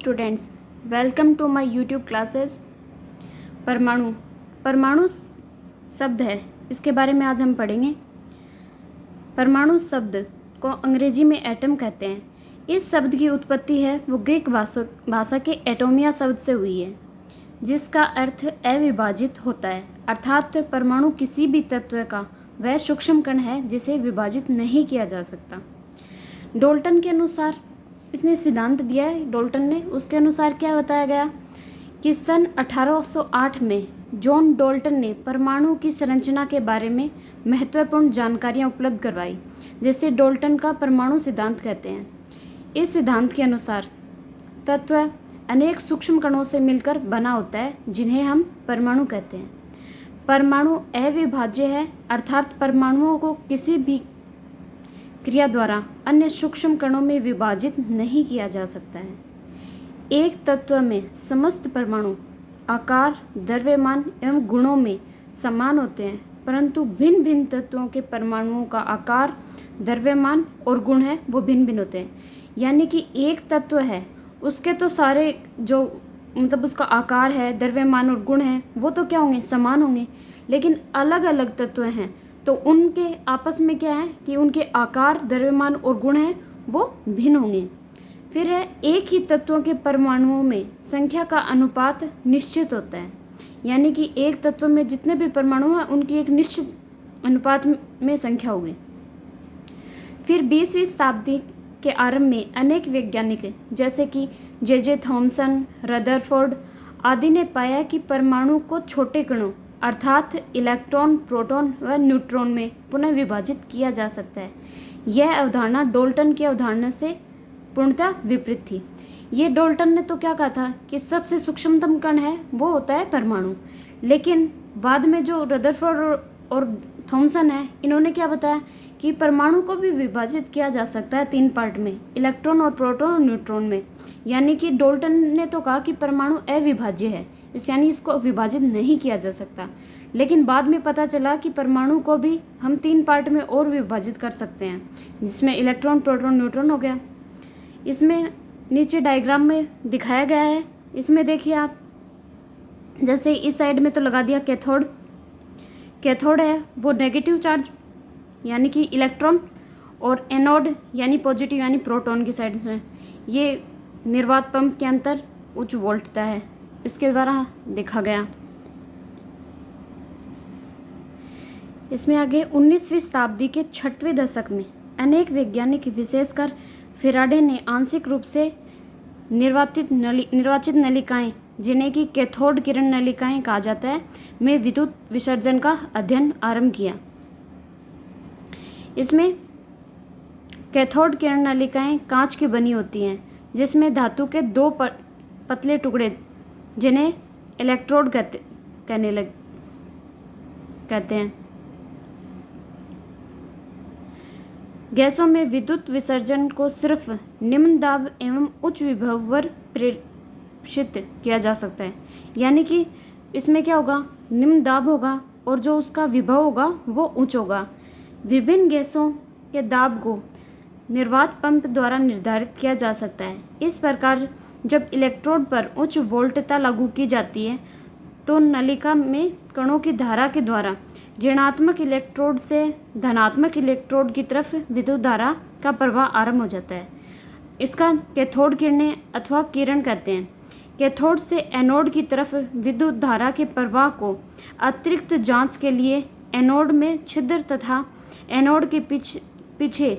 Students, welcome to my YouTube classes. परमाणु शब्द है, इसके बारे में आज हम पढ़ेंगे। परमाणु शब्द को अंग्रेजी में एटम कहते हैं। इस शब्द की उत्पत्ति है वो ग्रीक भाषा के एटोमिया शब्द से हुई है, जिसका अर्थ अविभाजित होता है। अर्थात परमाणु किसी भी तत्व का वह सूक्ष्म कण है जिसे विभाजित नहीं किया जा सकता। डाल्टन के अनुसार इसने सिद्धांत दिया है, डाल्टन ने, उसके अनुसार क्या बताया गया कि सन 1808 में जॉन डाल्टन ने परमाणु की संरचना के बारे में महत्वपूर्ण जानकारियां उपलब्ध करवाई, जिसे डाल्टन का परमाणु सिद्धांत कहते हैं। इस सिद्धांत के अनुसार तत्व अनेक सूक्ष्म कणों से मिलकर बना होता है, जिन्हें हम परमाणु कहते हैं। परमाणु अविभाज्य है, अर्थात परमाणुओं को किसी भी क्रिया द्वारा अन्य सूक्ष्म कणों में विभाजित नहीं किया जा सकता है। एक तत्व में समस्त परमाणु आकार, द्रव्यमान एवं गुणों में समान होते हैं, परंतु भिन्न भिन्न तत्वों के परमाणुओं का आकार, द्रव्यमान और गुण है वो भिन्न भिन्न होते हैं। यानी कि एक तत्व है, उसके तो सारे जो उसका आकार है, द्रव्यमान और गुण है, वो तो क्या होंगे, समान होंगे। लेकिन अलग अलग तत्व हैं तो उनके आपस में क्या है कि उनके आकार, द्रव्यमान और गुण हैं वो भिन्न होंगे। फिर है, एक ही तत्वों के परमाणुओं में संख्या का अनुपात निश्चित होता है। यानी कि एक तत्व में जितने भी परमाणु हैं उनकी एक निश्चित अनुपात में संख्या होगी। फिर 20वीं शताब्दी के आरंभ में अनेक वैज्ञानिक जैसे कि जे थॉमसन, रदरफोर्ड आदि ने पाया कि परमाणु को छोटे कणों अर्थात इलेक्ट्रॉन, प्रोटॉन व न्यूट्रॉन में पुनः विभाजित किया जा सकता है। यह अवधारणा डाल्टन की अवधारणा से पूर्णतः विपरीत थी। ये डाल्टन ने तो क्या कहा था कि सबसे सूक्ष्मतम कण है वो होता है परमाणु, लेकिन बाद में जो रदरफोर्ड और थॉमसन है, इन्होंने क्या बताया कि परमाणु को भी विभाजित किया जा सकता है 3 पार्ट में, इलेक्ट्रॉन और प्रोटॉन और न्यूट्रॉन में। यानी कि डाल्टन ने तो कहा कि परमाणु अविभाज्य है, यानी इसको विभाजित नहीं किया जा सकता। लेकिन बाद में पता चला कि परमाणु को भी हम 3 पार्ट में और विभाजित कर सकते हैं, जिसमें इलेक्ट्रॉन, प्रोटॉन, न्यूट्रॉन हो गया। इसमें नीचे डायग्राम में दिखाया गया है, इसमें देखिए आप, जैसे इस साइड में तो लगा दिया कैथोड। कैथोड है वो नेगेटिव चार्ज यानी कि इलेक्ट्रॉन, और एनोड यानी पॉजिटिव यानी प्रोटॉन की साइड में। ये निर्वात पंप के अंतर उच्च वोल्टता है, इसके द्वारा देखा गया। इसमें आगे 19वीं शताब्दी के 6वें दशक में अनेक वैज्ञानिक, विशेषकर फेराडे ने आंशिक रूप से निर्वाचित नलिकाएं, जिन्हें कि कैथोड किरण नलिकाएं कहा जाता है, में विद्युत विसर्जन का अध्ययन आरंभ किया। इसमें कैथोड किरण नलिकाएं कांच की बनी होती हैं, जिसमें धातु के 2 पतले टुकड़े, जिन्हें इलेक्ट्रोड कहते हैं। गैसों में विद्युत विसर्जन को सिर्फ निम्न दाब एवं उच्च विभव पर प्रेषित किया जा सकता है। यानी कि इसमें क्या होगा, निम्न दाब होगा और जो उसका विभव होगा वो उच्च होगा। विभिन्न गैसों के दाब को निर्वात पंप द्वारा निर्धारित किया जा सकता है। इस प्रकार जब इलेक्ट्रोड पर उच्च वोल्टता लागू की जाती है तो नलिका में कणों की धारा के द्वारा ऋणात्मक इलेक्ट्रोड से धनात्मक इलेक्ट्रोड की तरफ विद्युत धारा का प्रवाह आरंभ हो जाता है। इसका कैथोड किरणें अथवा किरण कहते हैं। कैथोड से एनोड की तरफ विद्युत धारा के प्रवाह को अतिरिक्त जांच के लिए एनोड में छिद्र तथा एनोड के पीछे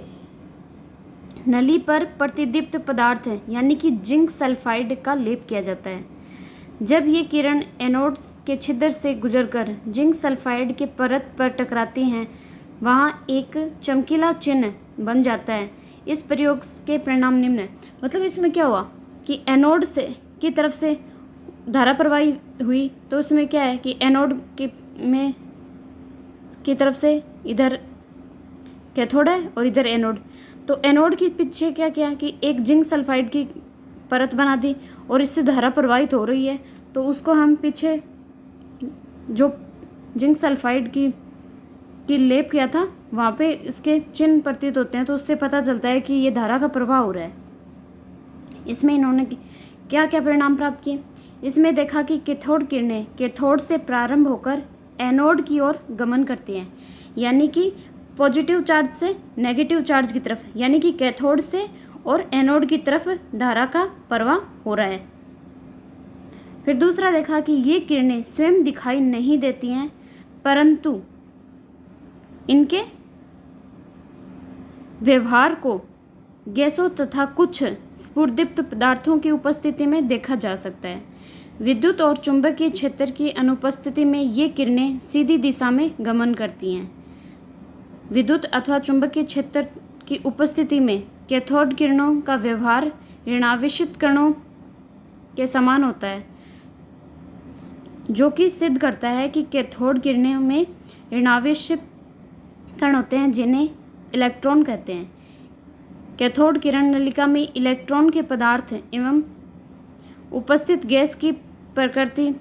नली पर प्रतिदीप्त पदार्थ यानी कि जिंक सल्फाइड का लेप किया जाता है। जब ये किरण एनोड के छिद्र से गुजरकर जिंक सल्फाइड के परत पर टकराती हैं, वहाँ एक चमकीला चिन्ह बन जाता है। इस प्रयोग के परिणाम निम्न है। मतलब इसमें क्या हुआ कि एनोड से की तरफ से धारा प्रवाही हुई, तो उसमें क्या है कि एनोड की तरफ से इधर कैथोड है और इधर एनोड, तो एनोड के पीछे क्या किया कि एक जिंक सल्फाइड की परत बना दी और इससे धारा प्रवाहित हो रही है, तो उसको हम पीछे जो जिंक सल्फाइड की लेप किया था वहाँ पे इसके चिन्ह प्रतीत होते हैं, तो उससे पता चलता है कि ये धारा का प्रवाह हो रहा है। इसमें इन्होंने क्या क्या परिणाम प्राप्त किए? इसमें देखा कि कैथोड किरणें कैथोड से प्रारंभ होकर एनोड की ओर गमन करती हैं, यानी कि पॉजिटिव चार्ज से नेगेटिव चार्ज की तरफ, यानी कि कैथोड से और एनोड की तरफ धारा का प्रवाह हो रहा है। फिर दूसरा देखा कि ये किरणें स्वयं दिखाई नहीं देती हैं, परंतु इनके व्यवहार को गैसों तथा कुछ स्फुरदीप्त पदार्थों की उपस्थिति में देखा जा सकता है। विद्युत और चुंबकीय क्षेत्र की अनुपस्थिति में ये किरणें सीधी दिशा में गमन करती हैं। विद्युत अथवा चुंबकीय क्षेत्र की उपस्थिति में कैथोड किरणों का व्यवहार ऋणावेशित कणों के समान होता है, जो कि सिद्ध करता है कि कैथोड किरणों में ऋणावेशित कण होते हैं, जिन्हें इलेक्ट्रॉन कहते हैं। कैथोड किरण नलिका में इलेक्ट्रॉन के पदार्थ एवं उपस्थित गैस की प्रकृति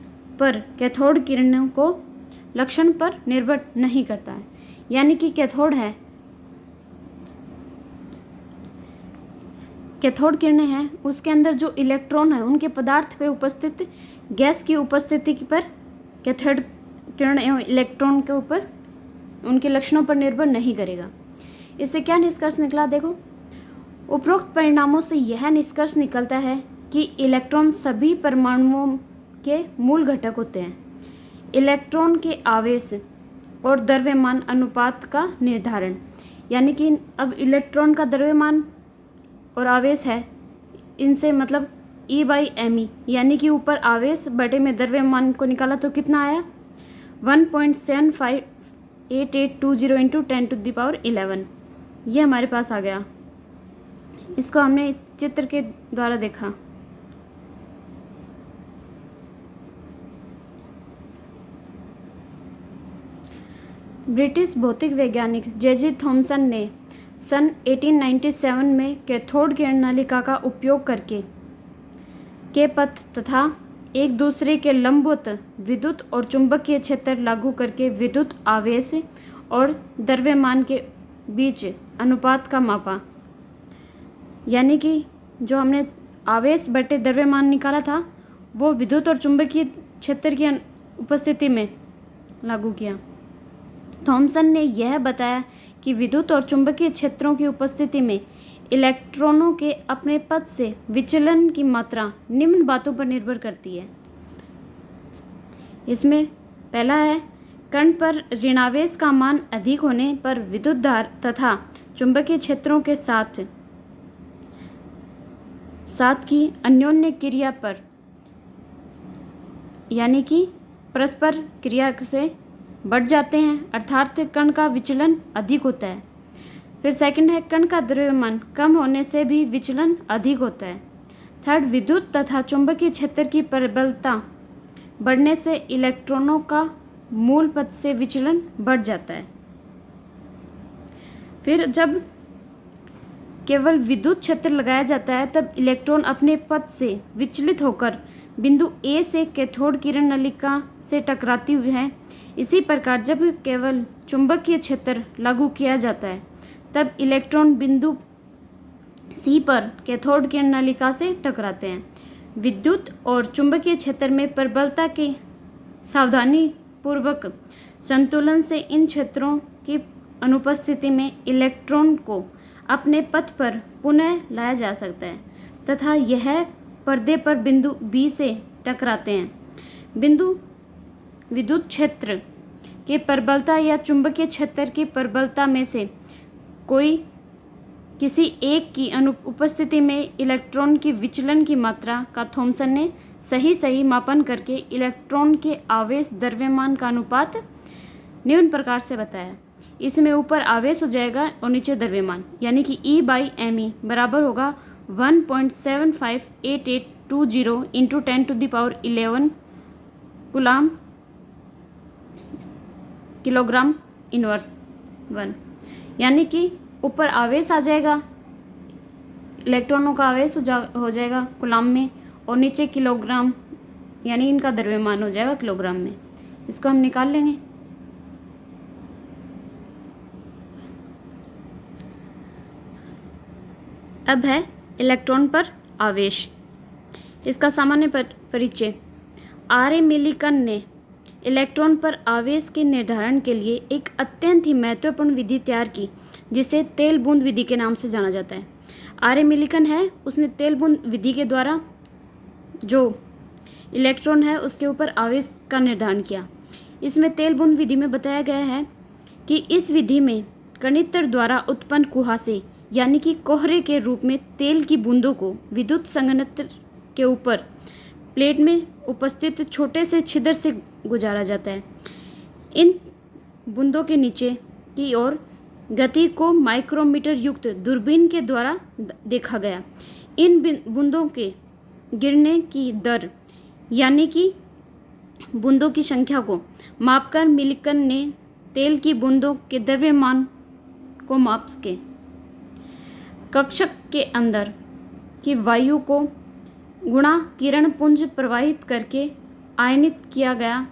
पर कैथोड किरणों को लक्षण पर निर्भर नहीं करता है। यानी कि कैथोड किरणें हैं, उसके अंदर जो इलेक्ट्रॉन है उनके पदार्थ पे उपस्थित गैस की उपस्थिति पर कैथोड किरण एवं इलेक्ट्रॉन के ऊपर उनके लक्षणों पर निर्भर नहीं करेगा। इससे क्या निष्कर्ष निकला? देखो, उपरोक्त परिणामों से यह निष्कर्ष निकलता है कि इलेक्ट्रॉन सभी परमाणुओं के मूल घटक होते हैं। इलेक्ट्रॉन के आवेश और द्रव्यमान अनुपात का निर्धारण, यानी कि अब इलेक्ट्रॉन का द्रव्यमान और आवेश है, इनसे मतलब E/me, यानी कि ऊपर आवेश बटे में द्रव्यमान को निकाला तो कितना आया? 1.758820 इंटू 10⁻11। ये हमारे पास आ गया। इसको हमने इस चित्र के द्वारा देखा। ब्रिटिश भौतिक वैज्ञानिक जे थॉमसन ने सन 1897 में कैथोड किरण नलिका का उपयोग करके के पथ तथा एक दूसरे के लंबवत विद्युत और चुंबकीय क्षेत्र लागू करके विद्युत आवेश और द्रव्यमान के बीच अनुपात का मापा। यानी कि जो हमने आवेश बटे द्रव्यमान निकाला था वो विद्युत और चुंबकीय क्षेत्र की उपस्थिति में लागू किया। थॉमसन ने यह बताया कि विद्युत और चुंबकीय क्षेत्रों की उपस्थिति में इलेक्ट्रॉनों के अपने पथ से विचलन की मात्रा निम्न बातों पर निर्भर करती है। इसमें पहला है, कण पर ऋणावेश का मान अधिक होने पर विद्युत धारा तथा चुंबकीय क्षेत्रों के साथ की अन्योन्य क्रिया पर, यानी कि परस्पर क्रिया से बढ़ जाते हैं, अर्थात कण का विचलन अधिक होता है। फिर सेकंड है, कण का द्रव्यमान कम होने से भी विचलन अधिक होता है। थर्ड, विद्युत तथा चुंबकीय क्षेत्र की प्रबलता बढ़ने से इलेक्ट्रॉनों का मूल पथ से विचलन बढ़ जाता है। फिर जब केवल विद्युत क्षेत्र लगाया जाता है तब इलेक्ट्रॉन अपने पथ से विचलित होकर बिंदु ए से कैथोड किरण नलिका से टकराती हुई है। इसी प्रकार जब केवल चुंबकीय क्षेत्र लागू किया जाता है तब इलेक्ट्रॉन बिंदु सी पर कैथोड किरण नलिका से टकराते हैं। विद्युत और चुंबकीय क्षेत्र में प्रबलता के सावधानी पूर्वक संतुलन से इन क्षेत्रों की अनुपस्थिति में इलेक्ट्रॉन को अपने पथ पर पुनः लाया जा सकता है तथा यह पर्दे पर बिंदु बी से टकराते हैं। बिंदु विद्युत क्षेत्र की प्रबलता या चुंबकीय क्षेत्र की प्रबलता में से कोई किसी एक की अनुपस्थिति में इलेक्ट्रॉन की विचलन की मात्रा का थॉमसन ने सही मापन करके इलेक्ट्रॉन के आवेश द्रव्यमान का अनुपात निम्न प्रकार से बताया। इसमें ऊपर आवेश हो जाएगा और नीचे द्रव्यमान, यानी कि E/me बराबर होगा 1.758820 इंटू 10⁻11 कूलाम किलोग्राम इनवर्स 1, यानी कि ऊपर आवेश आ जाएगा, इलेक्ट्रॉनों का आवेश हो जाएगा कूलाम में, और नीचे किलोग्राम यानी इनका द्रव्यमान हो जाएगा किलोग्राम में। इसको हम निकाल लेंगे। अब है इलेक्ट्रॉन पर आवेश। इसका सामान्य परिचय। आर.ए. मिलिकन ने इलेक्ट्रॉन पर आवेश के निर्धारण के लिए एक अत्यंत ही महत्वपूर्ण विधि तैयार की जिसे तेल बूंद विधि के नाम से जाना जाता है। आर.ए. मिलिकन है, उसने तेल बूंद विधि के द्वारा जो इलेक्ट्रॉन है उसके ऊपर आवेश का निर्धारण किया। इसमें तेल बूंद विधि में बताया गया है कि इस विधि में कणित्र द्वारा उत्पन्न कुहासे यानी कि कोहरे के रूप में तेल की बूंदों को विद्युत संघनत्र के ऊपर प्लेट में उपस्थित छोटे से छिद्र से गुजारा जाता है। इन बूंदों के नीचे की ओर गति को माइक्रोमीटर युक्त दूरबीन के द्वारा देखा गया। इन बूंदों के गिरने की दर यानी कि बूंदों की संख्या को मापकर मिलिकन ने तेल की बूंदों के द्रव्यमान को माप के कक्षक के अंदर की वायु को गुणा किरण पुंज प्रवाहित करके आयनित किया गया।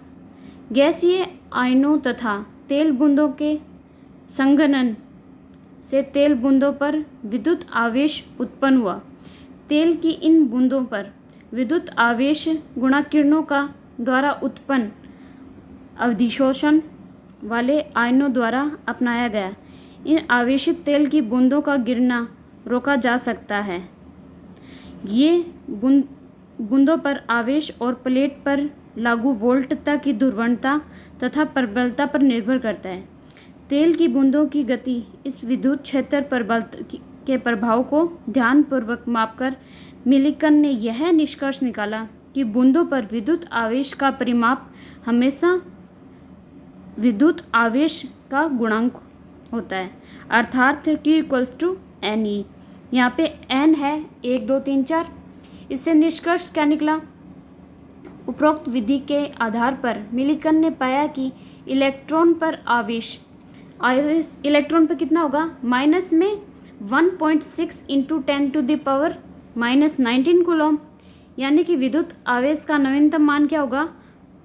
गैसीय आयनों तथा तेल बूंदों के संघनन से तेल बूंदों पर विद्युत आवेश उत्पन्न हुआ। तेल की इन बूंदों पर विद्युत आवेश गुणा किरणों का द्वारा उत्पन्न अवधिशोषण वाले आयनों द्वारा अपनाया गया। इन आवेशित तेल की बूंदों का गिरना रोका जा सकता है। ये बूंदों पर आवेश और प्लेट पर लागू वोल्टता की ध्रुवणता तथा प्रबलता पर निर्भर करता है। तेल की बूंदों की गति इस विद्युत क्षेत्र के प्रभाव को ध्यानपूर्वक मापकर मिलिकन ने यह निष्कर्ष निकाला कि बूंदों पर विद्युत आवेश का परिमाप हमेशा विद्युत आवेश का गुणांक होता है, अर्थात Q=NE। यहाँ पे N है 1 2 3 4। इससे निष्कर्ष क्या निकला? उपरोक्त विधि के आधार पर मिलिकन ने पाया कि इलेक्ट्रॉन पर आवेश इलेक्ट्रॉन पर कितना होगा? माइनस में 1.6 इंटू 10⁻⁻19 कूलम, यानी कि विद्युत आवेश का नवीनतम मान क्या होगा?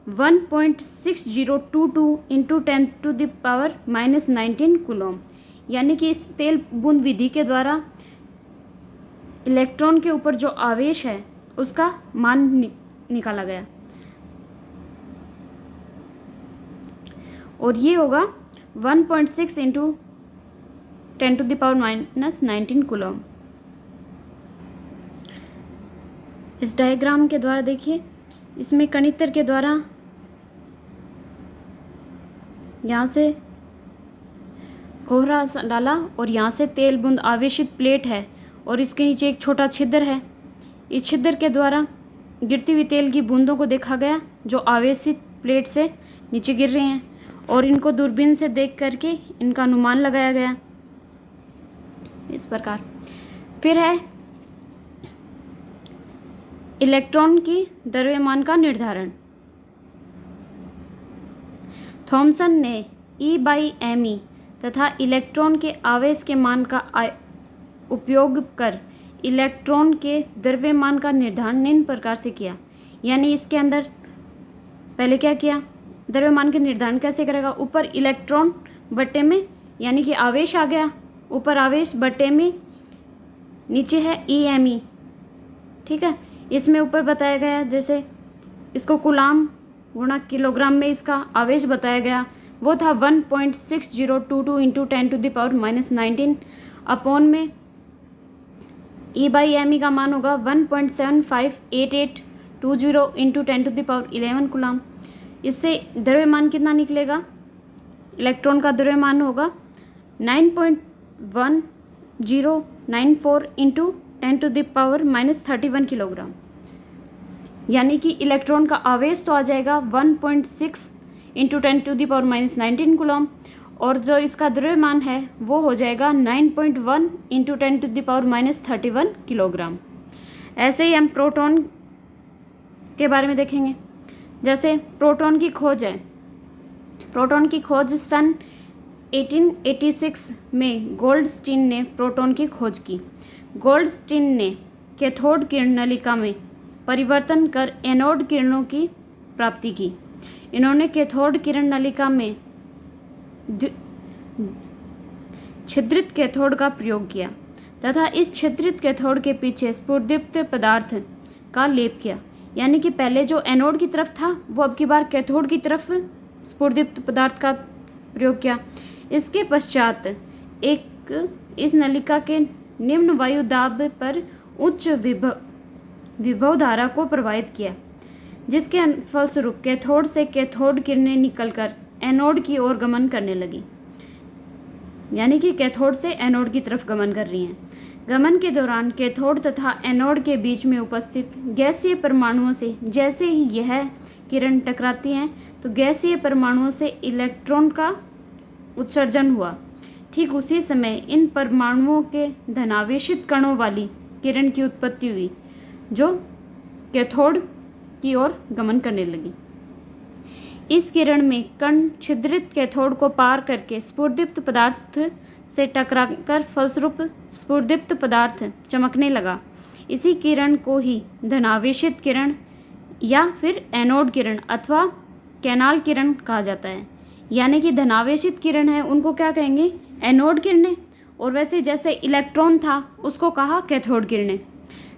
1.6022 इंटू 10⁻⁻19 कूलम। यानी कि इस तेल बूंद विधि के द्वारा इलेक्ट्रॉन के ऊपर जो आवेश है उसका मान निकाला गया, और ये होगा 1.6 इंटू 10⁻⁻19 कूलम। इस डायग्राम के द्वारा देखिए, इसमें कणित्र के द्वारा यहाँ से कोहरा डाला और यहाँ से तेल बूंद आवेशित प्लेट है और इसके नीचे एक छोटा छिद्र है। इस छिद्र के द्वारा गिरती हुई तेल की बूंदों को देखा गया जो आवेशित प्लेट से नीचे गिर रहे हैं, और इनको दूरबीन से देख करके इनका अनुमान लगाया गया इस प्रकार। फिर है इलेक्ट्रॉन की द्रव्यमान का निर्धारण। थॉमसन ने E/me तथा इलेक्ट्रॉन के आवेश के मान का उपयोग कर इलेक्ट्रॉन के द्रव्यमान का निर्धारण निम्न प्रकार से किया। यानी इसके अंदर पहले क्या किया? द्रव्यमान के निर्धारण कैसे करेगा? ऊपर इलेक्ट्रॉन बट्टे में, यानी कि आवेश आ गया, ऊपर आवेश बट्टे में, नीचे है E/me। ठीक है, इसमें ऊपर बताया गया जैसे इसको कूलाम गुणा किलोग्राम में इसका आवेश बताया गया, वो था 1.6022 इंटू 10⁻⁻19 अपॉन में E/me का मान होगा 1.758820 इंटू 10⁻11 कूलाम। इससे द्रव्यमान कितना निकलेगा? इलेक्ट्रॉन का द्रव्यमान होगा 9.1094 इंटू 10⁻31 किलोग्राम। यानी कि इलेक्ट्रॉन का आवेश तो आ जाएगा 1.6 इंटू 10⁻19 कूलम, और जो इसका द्रव्यमान है वो हो जाएगा 9.1 इंटू 10⁻31 किलोग्राम। ऐसे ही हम प्रोटॉन के बारे में देखेंगे। जैसे प्रोटॉन की खोज है, प्रोटॉन की खोज सन 1886 में गोल्डस्टीन ने प्रोटॉन की खोज की। गोल्डस्टीन ने कैथोड किरण नलिका में परिवर्तन कर एनोड किरणों की प्राप्ति की। इन्होंने कैथोड किरण नलिका में छिद्रित कैथोड का प्रयोग किया तथा इस छिद्रित कैथोड के पीछे स्फुरदीप्त पदार्थ का लेप किया। यानी कि पहले जो एनोड की तरफ था वो अब की बार कैथोड की तरफ स्फुरदीप्त पदार्थ का प्रयोग किया। इसके पश्चात इस नलिका के निम्न वायु दाब पर उच्च विभव धारा को प्रवाहित किया, जिसके फलस्वरूप कैथोड से कैथोड किरणें निकलकर एनोड की ओर गमन करने लगी। यानी कि कैथोड से एनोड की तरफ गमन कर रही हैं। गमन के दौरान कैथोड तथा एनोड के बीच में उपस्थित गैसीय परमाणुओं से जैसे ही यह किरण टकराती हैं तो गैसीय परमाणुओं से इलेक्ट्रॉन का उत्सर्जन हुआ। ठीक उसी समय इन परमाणुओं के धनावेशित कणों वाली किरण की उत्पत्ति हुई, जो कैथोड की ओर गमन करने लगी। इस किरण में कण छिद्रित कैथोड को पार करके स्फुरदीप्त पदार्थ से टकराकर फलस्वरूप स्फुरदीप्त पदार्थ चमकने लगा। इसी किरण को ही धनावेशित किरण या फिर एनोड किरण अथवा कैनाल किरण कहा जाता है। यानी कि धनावेशित किरण है उनको क्या कहेंगे? एनोड किरणें। और वैसे जैसे इलेक्ट्रॉन था उसको कहा कैथोड किरणें,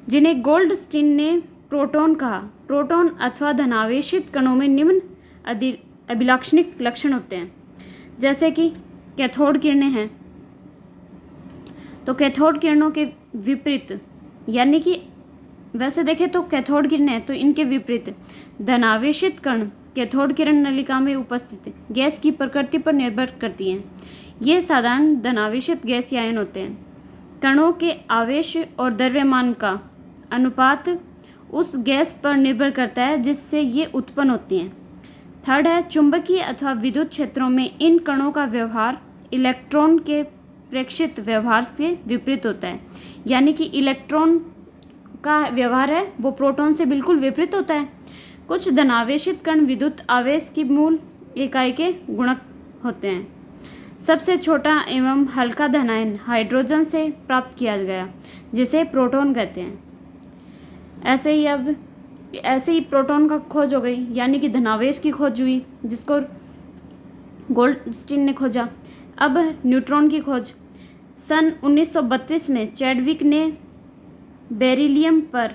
जिन्हें गोल्डस्टीन ने प्रोटॉन कहा। प्रोटॉन अथवा धनावेशित कणों में निम्न अभिलाक्षणिक लक्षण होते हैं, जैसे कि कैथोड किरणें हैं तो कैथोड किरणों के विपरीत, यानी कि वैसे देखें तो कैथोड किरणें तो इनके विपरीत धनावेशित कण कैथोड किरण नलिका में उपस्थित गैस की प्रकृति पर निर्भर करती हैं। ये साधारण धनावेशित गैस आयन होते हैं। कणों के आवेश और द्रव्यमान का अनुपात उस गैस पर निर्भर करता है जिससे ये उत्पन्न होती हैं। थर्ड है चुंबकीय अथवा विद्युत क्षेत्रों में इन कणों का व्यवहार इलेक्ट्रॉन के प्रेक्षित व्यवहार से विपरीत होता है। यानी कि इलेक्ट्रॉन का व्यवहार है वो प्रोटॉन से बिल्कुल विपरीत होता है। कुछ धनावेशित कण विद्युत आवेश की मूल इकाई के गुणक होते हैं। सबसे छोटा एवं हल्का धनायन हाइड्रोजन से प्राप्त किया गया, जिसे प्रोटॉन कहते हैं। ऐसे ही प्रोटॉन का खोज हो गई, यानी कि धनावेश की खोज हुई जिसको गोल्डस्टीन ने खोजा। अब न्यूट्रॉन की खोज। सन 1932 में चैडविक ने बेरिलियम पर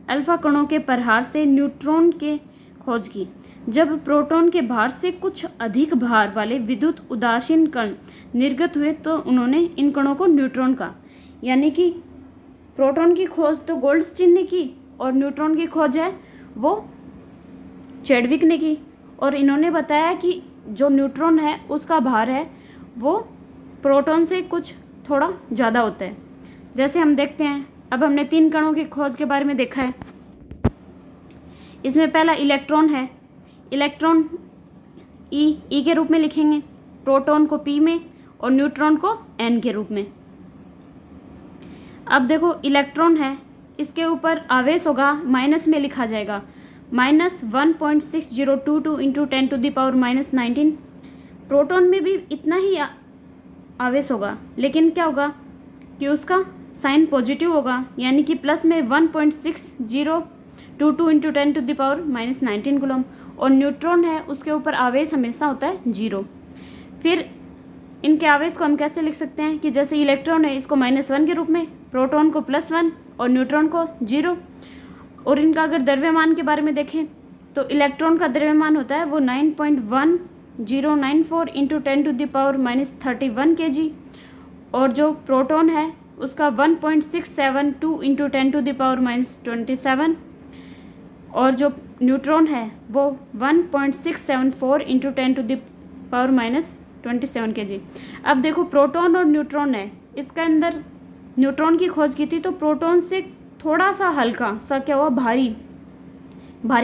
अल्फा कणों के प्रहार से न्यूट्रॉन के खोज की। जब प्रोटॉन के भार से कुछ अधिक भार वाले विद्युत उदासीन कण निर्गत हुए तो उन्होंने इन कणों को न्यूट्रॉन कहा। यानी कि प्रोटॉन की खोज तो गोल्डस्टीन ने की और न्यूट्रॉन की खोज है वो चैडविक ने की। और इन्होंने बताया कि जो न्यूट्रॉन है उसका भार है वो प्रोटॉन से कुछ थोड़ा ज़्यादा होता है। जैसे हम देखते हैं, अब हमने 3 कणों की खोज के बारे में देखा है। इसमें पहला इलेक्ट्रॉन है। इलेक्ट्रॉन ई के रूप में लिखेंगे, प्रोटॉन को पी में और न्यूट्रॉन को एन के रूप में। अब देखो इलेक्ट्रॉन है, इसके ऊपर आवेश होगा माइनस में लिखा जाएगा -1.6022 इंटू 10⁻⁻19। प्रोटॉन में भी इतना ही आवेश होगा, लेकिन क्या होगा कि उसका साइन पॉजिटिव होगा, यानी कि प्लस में 1.6022 इंटू 10⁻⁻19 कूलम। और न्यूट्रॉन है उसके ऊपर आवेश हमेशा होता है 0। फिर इनके आवेश को हम कैसे लिख सकते हैं कि जैसे इलेक्ट्रॉन है इसको -1 के रूप में, प्रोटॉन को +1 और न्यूट्रॉन को 0। और इनका अगर द्रव्यमान के बारे में देखें तो इलेक्ट्रॉन का द्रव्यमान होता है वो 9.1094 इंटू 10⁻31 kg। और जो प्रोटॉन है उसका 1.672 इंटू 10⁻27। और जो न्यूट्रॉन है वो 1.674 इंटू 10⁻27 kg। अब देखो प्रोटॉन और न्यूट्रॉन है, इसके अंदर न्यूट्रॉन की खोज की थी तो प्रोटॉन से थोड़ा सा हल्का सा क्या हुआ, भारी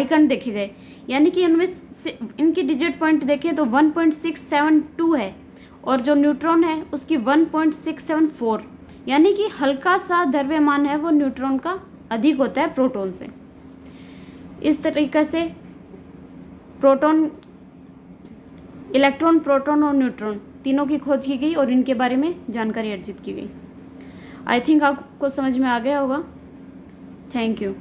कण देखे गए। यानी कि इनमें से इनकी डिजिट पॉइंट देखें तो 1.672 है और जो न्यूट्रॉन है उसकी 1.674, यानी कि हल्का सा द्रव्यमान है वो न्यूट्रॉन का अधिक होता है प्रोटॉन से। इस तरीके से इलेक्ट्रॉन, प्रोटॉन और न्यूट्रॉन तीनों की खोज की गई और इनके बारे में जानकारी अर्जित की गई। आई थिंक आपको समझ में आ गया होगा। Thank you.